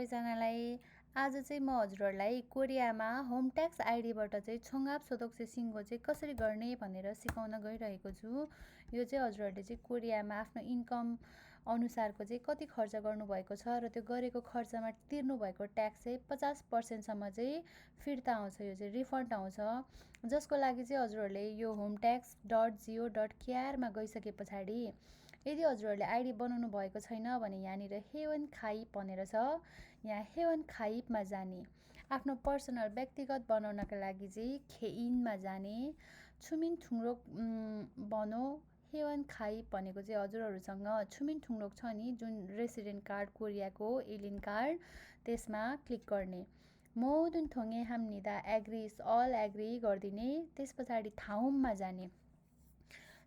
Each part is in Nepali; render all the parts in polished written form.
सबैजनालाई आज चाहिँ म हजुरहरूलाई कोरियामा होम ट्याक्स आइडीबाट चाहिँ छोङआप सोतोक्से सिङ्गो चाहिँ कसरी गर्ने भनेर सिकाउन गइरहेको छु। यो चाहिँ हजुरहरूले चाहिँ कोरियामा आफ्नो इन्कम अनुसारको चाहिँ कति खर्च गर्नुभएको छ र त्यो गरेको खर्चमा तिर्नुभएको ट्याक्स चाहिँ 50% चाहिँ फिर्ता आउँछ, यो चाहिँ रिफन्ड आउँछ। जसको लागि चाहिँ हजुरहरूले यो homeTax.go.kr मा गइसके पछाडि यदि हजुरहरूले आइडी बनाउनु भएको छैन भने यहाँनिर हेवन खाइप भनेर छ, यहाँ हेवन खाइपमा जाने, आफ्नो पर्सनल व्यक्तिगत बनाउनका लागि चाहिँ खेइनमा जाने, छुमिन ठुङ्रोक बनो हेवन खाइप भनेको चाहिँ हजुरहरूसँग छुमिन ठुङ्रोक छ नि जुन रेसिडेन्ट कार्ड कोरियाको एलियन कार्ड, त्यसमा क्लिक गर्ने। मोदुन थोङे हाम्निदा एग्रिस अल एग्री गरिदिने। त्यस पछाडि ठाउँमा जाने,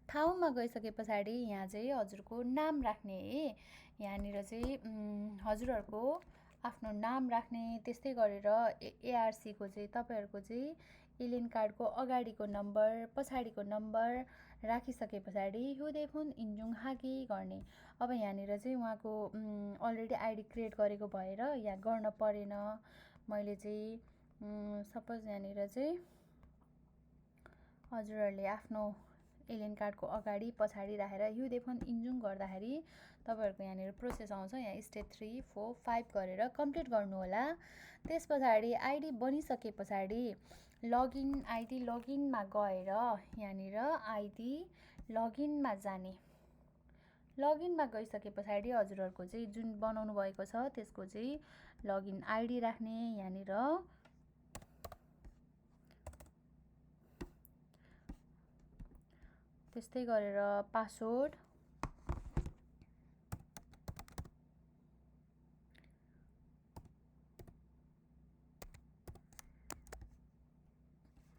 ठाउँमा गइसके पछाडि यहाँ चाहिँ हजुरको नाम राख्ने है। यहाँनिर चाहिँ हजुरहरूको आफ्नो नाम राख्ने, त्यस्तै गरेर एआरसीको चाहिँ तपाईँहरूको चाहिँ एलियन कार्डको अगाडिको नम्बर पछाडिको नम्बर राखिसके पछाडि हुदेफोन इन्जुङ हागी गर्ने। अब यहाँनिर चाहिँ उहाँको अलरेडी आइडी क्रिएट गरेको भएर यहाँ गर्न परेन। मैले चाहिँ सपोज यहाँनिर चाहिँ हजुरहरूले आफ्नो एलियन कार्डको अगाडि पछाडि राखेर युदेफोन इन्जुङ गर्दाखेरि तपाईँहरूको यहाँनिर प्रोसेस आउँछ। यहाँ स्टेप 3, 4, 5 गरेर कम्प्लिट गर्नुहोला। त्यस पछाडि आइडी बनिसके पछाडि लगइन आइडी लगइनमा गएर यहाँनिर आइडी लगइनमा जाने। लगइनमा गइसके पछाडि हजुरहरूको चाहिँ जुन बनाउनु भएको छ त्यसको चाहिँ लगइन आइडी राख्ने। यहाँनिर त्यस्तै गरेर पासवर्ड,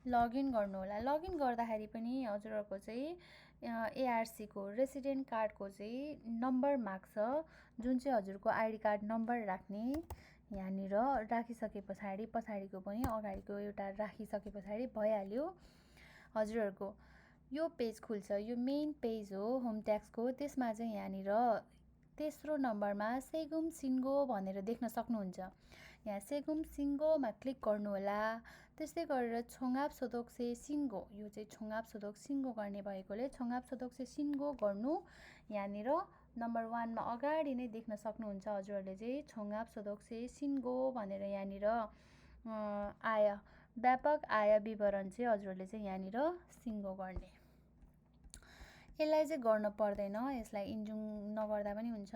लगइन गर्नुहोला। लगइन गर्दाखेरि पनि हजुरहरूको चाहिँ एआरसीको रेसिडेन्ट कार्डको चाहिँ नम्बर माग्छ, जुन चाहिँ हजुरको आइडी कार्ड नम्बर राख्ने। यहाँनिर राखिसके पछाडि पछाडिको पनि अगाडिको एउटा राखिसके पछाडि भइहाल्यो। हजुरहरूको यो पेज खुल्छ, यो मेन पेज हो होम ट्याक्सको। त्यसमा चाहिँ यहाँनिर तेस्रो नम्बरमा सेगुम सिङ्गो भनेर देख्न सक्नुहुन्छ। यहाँ सेगुम सिङ्गोमा क्लिक गर्नुहोला। त्यस्तै गरेर छोङआप सोतोक्से सिङ्गो, यो चाहिँ छोङआप सोतोक सिङ्गो गर्ने भएकोले छोङआप सोतोक्से सिङ्गो गर्नु। यहाँनिर नम्बर 1 मा अगाडि नै देख्न सक्नुहुन्छ हजुरहरूले चाहिँ छोङआप सोतोक्से सिङ्गो भनेर यहाँनिर आय व्यापक आय विवरण चाहिँ हजुरहरूले चाहिँ यहाँनिर सिङ्गो गर्ने। यसलाई चाहिँ गर्न पर्दैन, यसलाई इन्जुङ नगर्दा पनि हुन्छ।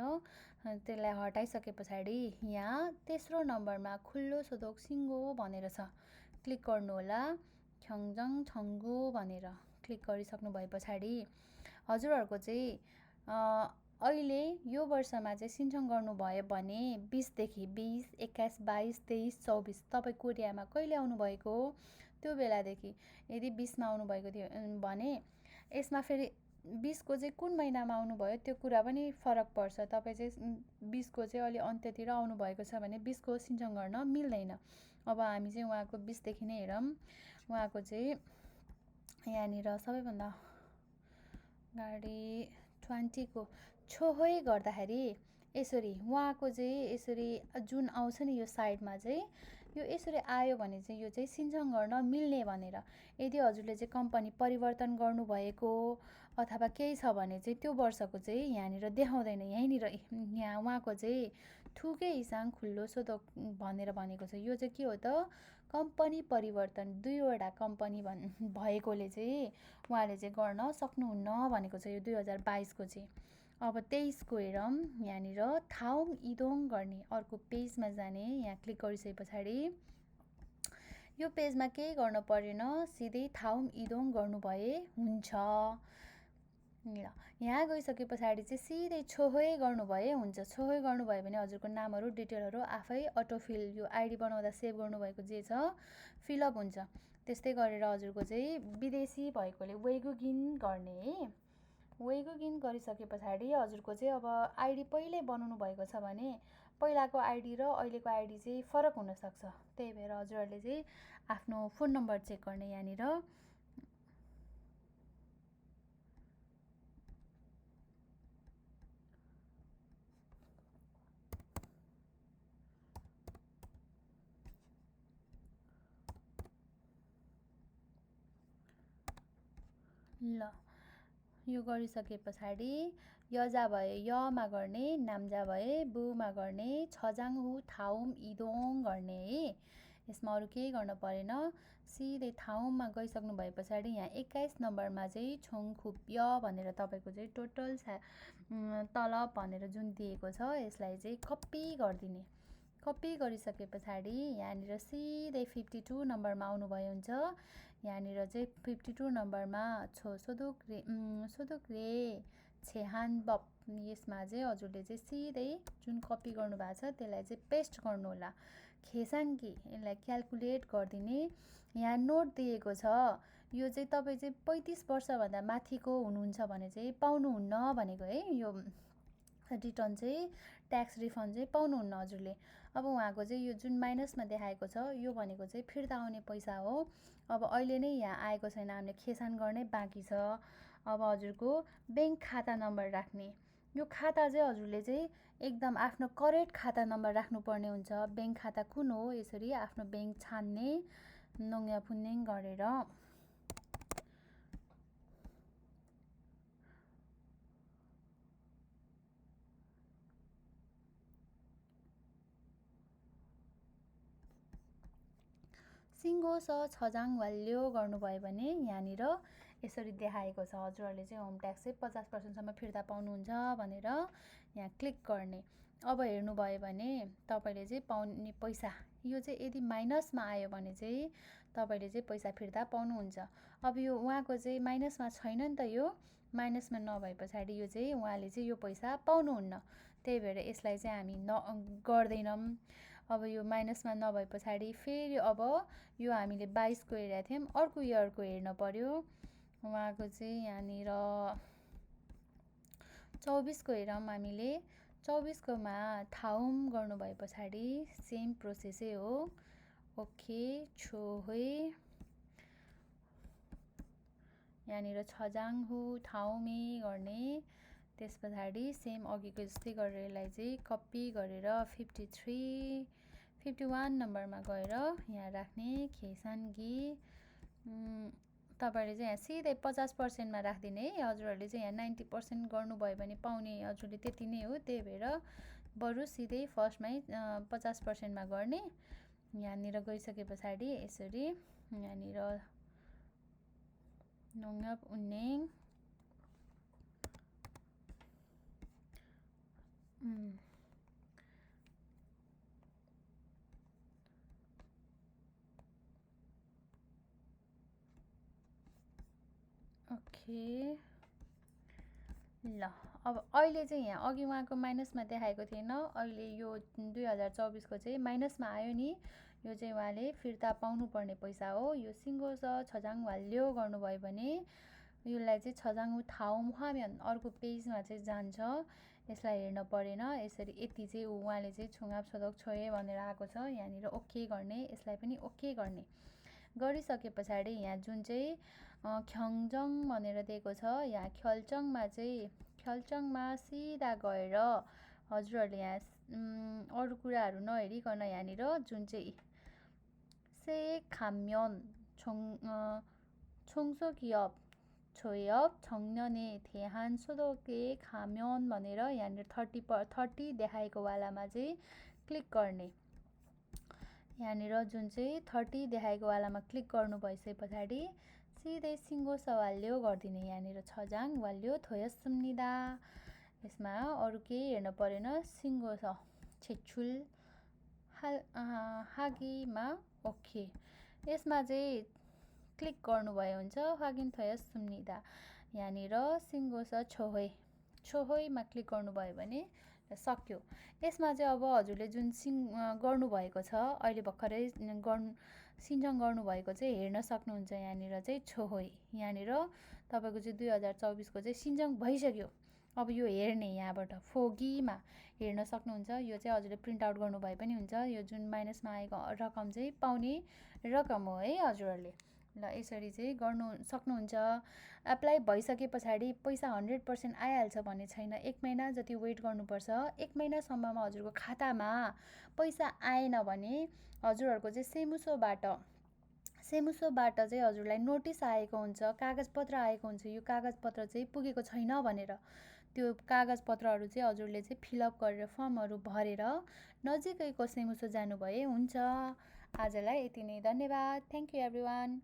त्यसलाई हटाइसके पछाडि यहाँ तेस्रो नम्बरमा खुल्लो सोतोक सिङ्गो भनेर छ, क्लिक गर्नुहोला। ख्यङजङ छङ्गु भनेर क्लिक गरिसक्नु भए पछाडि हजुरहरूको चाहिँ अहिले यो वर्षमा चाहिँ सिन्चङ गर्नुभयो भने 20 देखि 20, 21, 22, 23, 24 तपाईँ कोरियामा कहिले आउनुभएको हो त्यो बेलादेखि यदि 20 मा आउनुभएको थियो भने यसमा फेरि 20 को चाहिँ कुन महिनामा आउनुभयो त्यो कुरा पनि फरक पर्छ। तपाईँ चाहिँ 20 को चाहिँ अलि अन्त्यतिर आउनुभएको छ भने 20 को सिन्चङ गर्न मिल्दैन। अब हामी चाहिँ उहाँको 20 देखि नै हेरौँ। उहाँको चाहिँ यहाँनिर सबैभन्दा गाडी 20 को छोहोइ गर्दाखेरि यसरी उहाँको चाहिँ यसरी जुन आउँछ नि यो साइडमा चाहिँ यो यसरी आयो भने चाहिँ यो चाहिँ सिन्चङ गर्न मिल्ने भनेर। यदि हजुरले चाहिँ कम्पनी परिवर्तन गर्नुभएको अथवा केही छ भने चाहिँ त्यो वर्षको चाहिँ यहाँनिर देखाउँदैन। यहीँनिर यहाँ उहाँको चाहिँ ठुके इसाङ खुल्लो सोतोक भनेर भनेको छ। यो चाहिँ के हो त, कम्पनी परिवर्तन 2वटा कम्पनी भएकोले चाहिँ उहाँले चाहिँ गर्न सक्नुहुन्न भनेको छ यो 2022 को चाहिँ। अब 23 को हेरौँ। यहाँनिर ठाउँ इदोङ गर्ने अर्को पेजमा जाने, यहाँ क्लिक गरिसके पछाडि यो पेजमा केही गर्न परेन, सिधै ठाउँ इदोङ गर्नुभए हुन्छ। ल यहाँ गइसके पछाडि चाहिँ सिधै छोहोइ गर्नुभए हुन्छ। छोहोइ गर्नुभयो भने हजुरको नामहरू डिटेलहरू आफै अटोफिल यो आइडी बनाउँदा सेभ गर्नुभएको जे छ फिलअप हुन्छ। त्यस्तै गरेर हजुरको चाहिँ विदेशी भएकोले वेगुगिन गर्ने है। वेगुगिन गरिसके पछाडि हजुरको चाहिँ अब आइडी पहिल्यै बनाउनु भएको छ भने पहिलाको आइडी र अहिलेको आइडी चाहिँ फरक हुनसक्छ। त्यही भएर हजुरहरूले चाहिँ आफ्नो फोन नम्बर चेक गर्ने। यहाँनिर ल यो गरिसके पछाडि यजा भए यमा गर्ने, नाम्जा भए बुमा गर्ने, छजाङ हु थाउम इदोङ गर्ने है। यसमा अरू केही गर्न परेन। सिधै ठाउँमा गइसक्नु भए पछाडि यहाँ 21 नम्बरमा चाहिँ छोङखुप्य भनेर तपाईँको चाहिँ टोटल तलब भनेर जुन दिएको छ यसलाई चाहिँ कपी गरिदिने। कपी गरिसके पछाडि यहाँनिर सिधै 52 नम्बरमा आउनुभयो हुन्छ। यहाँनिर चाहिँ 52 नम्बरमा सोदुक रे छेहान बप यसमा चाहिँ हजुरले चाहिँ सिधै जुन कपी गर्नुभएको छ त्यसलाई चाहिँ पेस्ट गर्नु होला। खेसाङ्की यसलाई क्यालकुलेट गरिदिने। यहाँ नोट दिएको छ यो चाहिँ तपाईँ चाहिँ 35 वर्षभन्दा माथिको हुनुहुन्छ भने चाहिँ पाउनुहुन्न भनेको है। यो रिटर्न चाहिँ ट्याक्स रिफन्ड चाहिँ पाउनुहुन्न हजुरले। अब उहाँको चाहिँ यो जुन माइनसमा देखाएको छ यो भनेको चाहिँ फिर्ता आउने पैसा हो। अब अहिले नै यहाँ आएको छैन, हामीले खेसान गर्नै बाँकी छ। अब हजुरको ब्याङ्क खाता नम्बर राख्ने। यो खाता चाहिँ हजुरले चाहिँ एकदम आफ्नो करेक्ट खाता नम्बर राख्नुपर्ने हुन्छ। ब्याङ्क खाता कुन हो यसरी आफ्नो ब्याङ्क छान्ने नङ्या फुन्नेङ गरेर। सिङ्गो स छजाङ वाल्यो गर्नुभयो भने यहाँनिर यसरी देखाएको छ। हजुरहरूले चाहिँ होम ट्याक्स चाहिँ 50% फिर्ता पाउनुहुन्छ भनेर यहाँ क्लिक गर्ने। अब हेर्नुभयो भने तपाईँले चाहिँ पाउने पैसा यो चाहिँ यदि माइनसमा आयो भने चाहिँ तपाईँले चाहिँ पैसा फिर्ता पाउनुहुन्छ। अब यो उहाँको चाहिँ माइनसमा छैन नि त, यो माइनसमा नभए पछाडि यो चाहिँ उहाँले चाहिँ यो पैसा पाउनुहुन्न। त्यही भएर यसलाई चाहिँ हामी गर्दैनौँ। अब यो माइनसमा नभए पछाडि फेरि अब यो हामीले 22को हेरेका थियौँ, अर्को इयरको हेर्न पर्यो। उहाँको चाहिँ यहाँनिर 24को हेरौँ हामीले। 24कोमा थाउम गर्नुभए पछाडि सेम प्रोसेसै हो। ओके छोहे यहाँनिर छजाङ हु ठाउँमे गर्ने। त्यस पछाडि सेम अघिको जस्तै गरेर यसलाई चाहिँ कपी गरेर 51 नम्बरमा गएर यहाँ राख्ने खेसाङ्गी। तपाईँहरूले चाहिँ यहाँ सिधै 50%मा राखिदिने है। हजुरहरूले चाहिँ यहाँ 90% गर्नुभयो भने पाउने हजुरले त्यति नै हो। त्यही भएर बरु सिधै फर्स्टमै 50%मा गर्ने। यहाँनिर गइसके पछाडि यसरी यहाँनिर नङ्गप उन्नेङ ओके। ल अब अहिले चाहिँ यहाँ अघि उहाँको माइनसमा देखाएको थिएन, अहिले यो 2024को चाहिँ माइनसमा आयो नि। यो चाहिँ उहाँले फिर्ता पाउनुपर्ने पैसा हो। यो सिङ्गो छ छजाङ वाल्यो गर्नुभयो भने यसलाई चाहिँ छजाङ थाउम हाम्यान अर्को पेजमा चाहिँ जान्छ। यसलाई हेर्न परेन। यसरी यति चाहिँ उहाँले चाहिँ छुङाप छदक छोए भनेर आएको छ। यहाँनिर ओके गर्ने, यसलाई पनि ओके गर्ने। गरिसके पछाडि यहाँ जुन चाहिँ ख्याङजङ भनेर दिएको छ, यहाँ ख्याल्चङमा सिधा गएर हजुरहरूले यहाँ अरू कुराहरू नहेरिकन यहाँनिर जुन चाहिँ से खाम्यन छोङसोकियप छोयप छङ्ने थेहान सोदोके खाम्यन भनेर यहाँनिर 30 देखाएको वालामा चाहिँ क्लिक गर्ने। यहाँनिर जुन चाहिँ 30 देखाएको वालामा क्लिक गर्नु भइसके पछाडि सिधै सिङ्गो सवाल्यो गरिदिने। यहाँनिर छजाङ वाल्यो थोयसुम्निदा। यसमा अरू केही हेर्न परेन। सिङ्गो छ छेचुल हागीमा ओके। यसमा चाहिँ क्लिक गर्नुभयो हुन्छ। हागिन थोयसुम्निदा यहाँनिर सिङ्गो छ छोहोइमा क्लिक गर्नुभयो भने सक्यो। यसमा चाहिँ अब हजुरले जुन गर्नुभएको छ अहिले भर्खरै सिन्जङ गर्नुभएको चाहिँ हेर्न सक्नुहुन्छ। यहाँनिर चाहिँ छोहोइ यहाँनिर तपाईँको चाहिँ 2024को चाहिँ सिन्जङ भइसक्यो। अब यो हेर्ने यहाँबाट फोगीमा हेर्न सक्नुहुन्छ। यो चाहिँ हजुरले प्रिन्ट आउट गर्नुभए पनि हुन्छ। यो जुन माइनसमा आएको रकम चाहिँ पाउने रकम हो है हजुरहरूले। ल यसरी चाहिँ गर्नु सक्नुहुन्छ। एप्लाई भइसके पछाडि पैसा 100% आइहाल्छ भन्ने छैन। 1 महिना जति वेट गर्नुपर्छ। 1 महिनासम्ममा हजुरको खातामा पैसा आएन भने हजुरहरूको चाहिँ सेमुसोबाट चाहिँ हजुरलाई नोटिस आएको हुन्छ, कागजपत्र आएको हुन्छ, यो कागजपत्र चाहिँ पुगेको छैन भनेर। त्यो कागजपत्रहरू चाहिँ हजुरले चाहिँ फिलअप गरेर फर्महरू भरेर नजिकैको सेमुसो जानुभए हुन्छ। आजलाई यति नै, धन्यवाद। Thank you everyone.